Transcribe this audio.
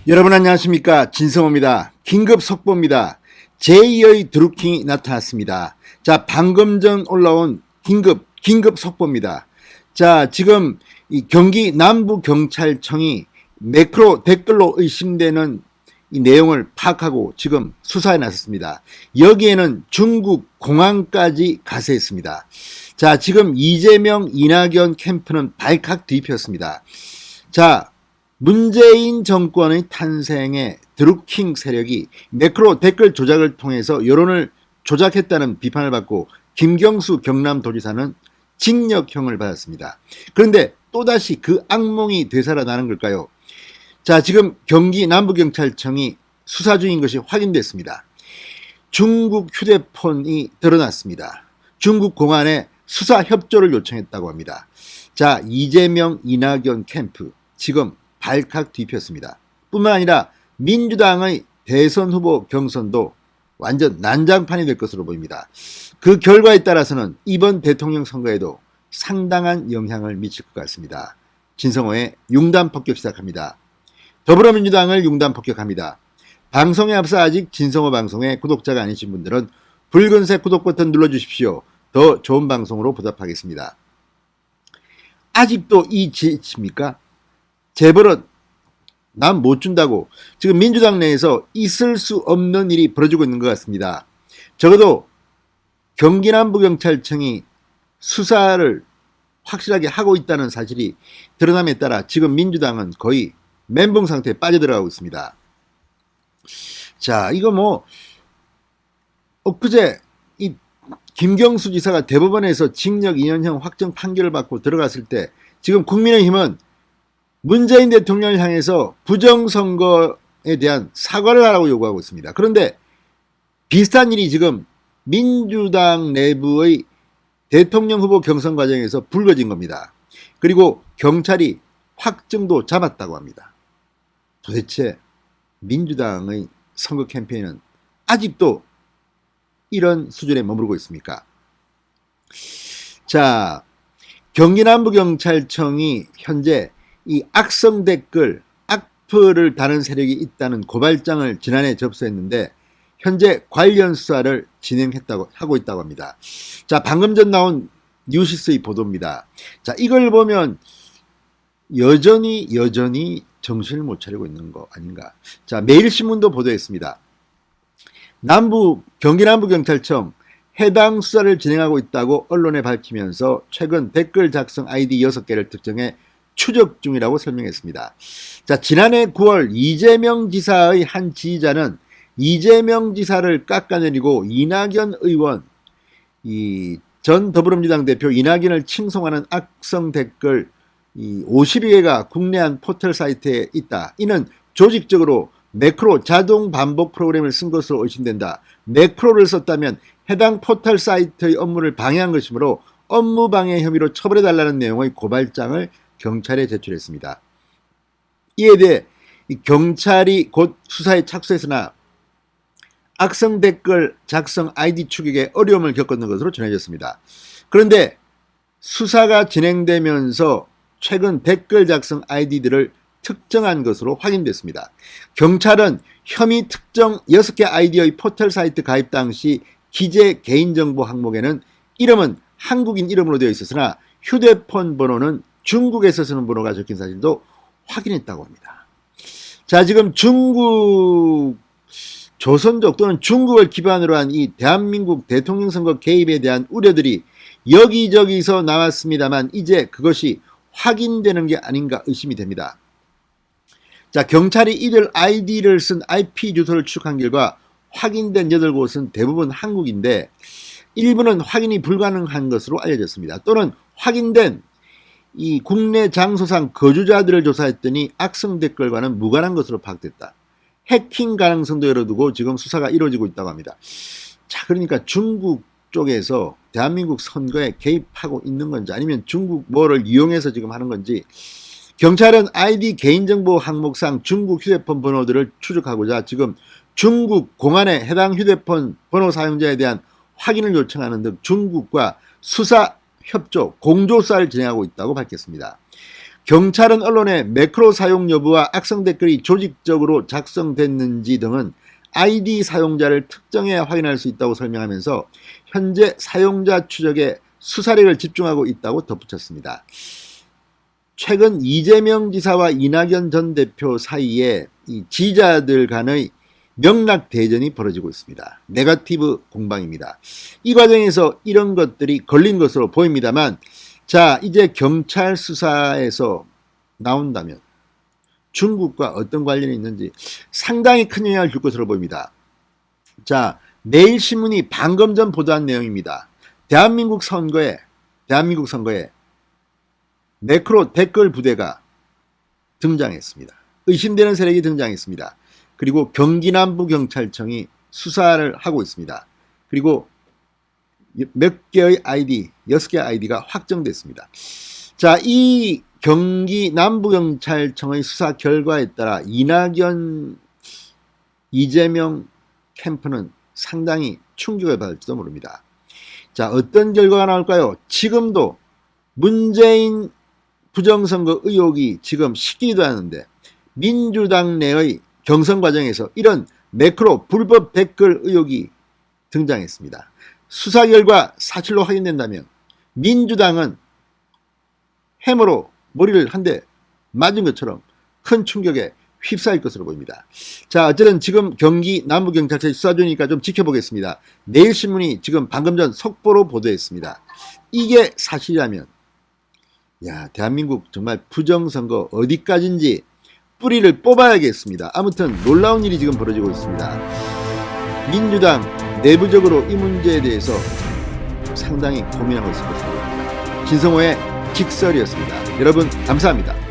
여러분 안녕하십니까, 진성호입니다. 긴급 속보입니다. 제2의 드루킹이 나타났습니다. 자, 방금 전 올라온 긴급 속보입니다. 자, 지금 이 경기 남부경찰청이 매크로 댓글로 의심되는 이 내용을 파악하고 지금 수사에 나섰습니다. 여기에는 중국 공항까지 가세했습니다. 자, 지금 이재명 이낙연 캠프는 발칵 뒤집혔습니다. 자, 문재인 정권의 탄생에 드루킹 세력이 매크로 댓글 조작을 통해서 여론을 조작했다는 비판을 받고 김경수 경남도지사는 징역형을 받았습니다. 그런데 또다시 그 악몽이 되살아나는 걸까요? 자, 지금 경기 남부경찰청이 수사 중인 것이 확인됐습니다. 중국 휴대폰이 드러났습니다. 중국 공안에 수사 협조를 요청했다고 합니다. 자, 이재명 이낙연 캠프 지금 발칵 뒤집혔습니다. 뿐만 아니라 민주당의 대선 후보 경선도 완전 난장판이 될 것으로 보입니다. 그 결과에 따라서는 이번 대통령 선거에도 상당한 영향을 미칠 것 같습니다. 진성호의 융단 폭격 시작합니다. 더불어민주당을 융단 폭격합니다. 방송에 앞서 아직 진성호 방송의 구독자가 아니신 분들은 붉은색 구독 버튼 눌러주십시오. 더 좋은 방송으로 보답하겠습니다. 아직도 이 지입니까? 재벌은 난 못 준다고 지금 민주당 내에서 있을 수 없는 일이 벌어지고 있는 것 같습니다. 적어도 경기 남부경찰청이 수사를 확실하게 하고 있다는 사실이 드러남에 따라 지금 민주당은 거의 멘붕 상태에 빠져들어가고 있습니다. 자, 이거 엊그제 이 김경수 지사가 대법원에서 징역 2년형 확정 판결을 받고 들어갔을 때 지금 국민의힘은 문재인 대통령을 향해서 부정선거에 대한 사과를 하라고 요구하고 있습니다. 그런데 비슷한 일이 지금 민주당 내부의 대통령 후보 경선 과정에서 불거진 겁니다. 그리고 경찰이 확정도 잡았다고 합니다. 도대체 민주당의 선거 캠페인은 아직도 이런 수준에 머무르고 있습니까? 자, 경기 남부경찰청이 현재 이 악성 댓글, 악플을 다는 세력이 있다는 고발장을 지난해 접수했는데 현재 관련 수사를 하고 있다고 합니다. 자, 방금 전 나온 뉴시스의 보도입니다. 자, 이걸 보면 여전히 정신을 못 차리고 있는 거 아닌가. 자, 매일신문도 보도했습니다. 경기 남부경찰청 해당 수사를 진행하고 있다고 언론에 밝히면서 최근 댓글 작성 아이디 6개를 특정해 추적 중이라고 설명했습니다. 자, 지난해 9월 이재명 지사의 한 지지자는 이재명 지사를 깎아내리고 이낙연 의원, 전 더불어민주당 대표 이낙연을 칭송하는 악성 댓글 50여개가 국내 한 포털 사이트에 있다. 이는 조직적으로 매크로 자동 반복 프로그램을 쓴 것으로 의심된다. 매크로를 썼다면 해당 포털 사이트의 업무를 방해한 것이므로 업무방해 혐의로 처벌해달라는 내용의 고발장을 경찰에 제출했습니다. 이에 대해 경찰이 곧 수사에 착수했으나 악성 댓글 작성 아이디 추격에 어려움을 겪었는 것으로 전해졌습니다. 그런데 수사가 진행되면서 최근 댓글 작성 아이디들을 특정한 것으로 확인됐습니다. 경찰은 혐의 특정 6개 아이디의 포털 사이트 가입 당시 기재 개인정보 항목에는 이름은 한국인 이름으로 되어 있었으나 휴대폰 번호는 중국에서 쓰는 번호가 적힌 사실도 확인했다고 합니다. 자, 지금 중국 조선족 또는 중국을 기반으로 한 이 대한민국 대통령 선거 개입에 대한 우려들이 여기저기서 나왔습니다만 이제 그것이 확인되는 게 아닌가 의심이 됩니다. 자, 경찰이 이들 아이디를 쓴 IP 주소를 추적한 결과 확인된 8곳은 대부분 한국인데 일부는 확인이 불가능한 것으로 알려졌습니다. 또는 확인된 이 국내 장소상 거주자들을 조사했더니 악성 댓글과는 무관한 것으로 파악됐다. 해킹 가능성도 열어두고 지금 수사가 이루어지고 있다고 합니다. 자, 그러니까 중국 쪽에서 대한민국 선거에 개입하고 있는 건지 아니면 중국 뭐를 이용해서 지금 하는 건지 경찰은 아이디 개인정보 항목상 중국 휴대폰 번호들을 추적하고자 지금 중국 공안에 해당 휴대폰 번호 사용자에 대한 확인을 요청하는 등 중국과 수사 협조, 공조사를 진행하고 있다고 밝혔습니다. 경찰은 언론의 매크로 사용 여부와 악성 댓글이 조직적으로 작성됐는지 등은 아이디 사용자를 특정해 확인할 수 있다고 설명하면서 현재 사용자 추적에 수사력을 집중하고 있다고 덧붙였습니다. 최근 이재명 지사와 이낙연 전 대표 사이에 이 지지자들 간의 명락 대전이 벌어지고 있습니다. 네거티브 공방입니다. 이 과정에서 이런 것들이 걸린 것으로 보입니다만, 자, 이제 경찰 수사에서 나온다면 중국과 어떤 관련이 있는지 상당히 큰 영향을 줄 것으로 보입니다. 자, 매일신문이 방금 전 보도한 내용입니다. 대한민국 선거에 매크로 댓글 부대가 등장했습니다. 의심되는 세력이 등장했습니다. 그리고 경기남부경찰청이 수사를 하고 있습니다. 그리고 몇 개의 아이디, 6개의 아이디가 확정됐습니다. 자, 이 경기남부경찰청의 수사 결과에 따라 이낙연, 이재명 캠프는 상당히 충격을 받을지도 모릅니다. 자, 어떤 결과가 나올까요? 지금도 문재인 부정선거 의혹이 지금 식기도 하는데 민주당 내의 경선 과정에서 이런 매크로 불법 댓글 의혹이 등장했습니다. 수사 결과 사실로 확인된다면 민주당은 해머로 머리를 한 대 맞은 것처럼 큰 충격에 휩싸일 것으로 보입니다. 자, 어쨌든 지금 경기 남부경찰청이 수사 중이니까 좀 지켜보겠습니다. 내일신문이 지금 방금 전 속보로 보도했습니다. 이게 사실이라면, 야, 대한민국 정말 부정선거 어디까지인지 뿌리를 뽑아야겠습니다. 아무튼 놀라운 일이 지금 벌어지고 있습니다. 민주당 내부적으로 이 문제에 대해서 상당히 고민하고 있을 것입니다. 진성호의 직설이었습니다. 여러분 감사합니다.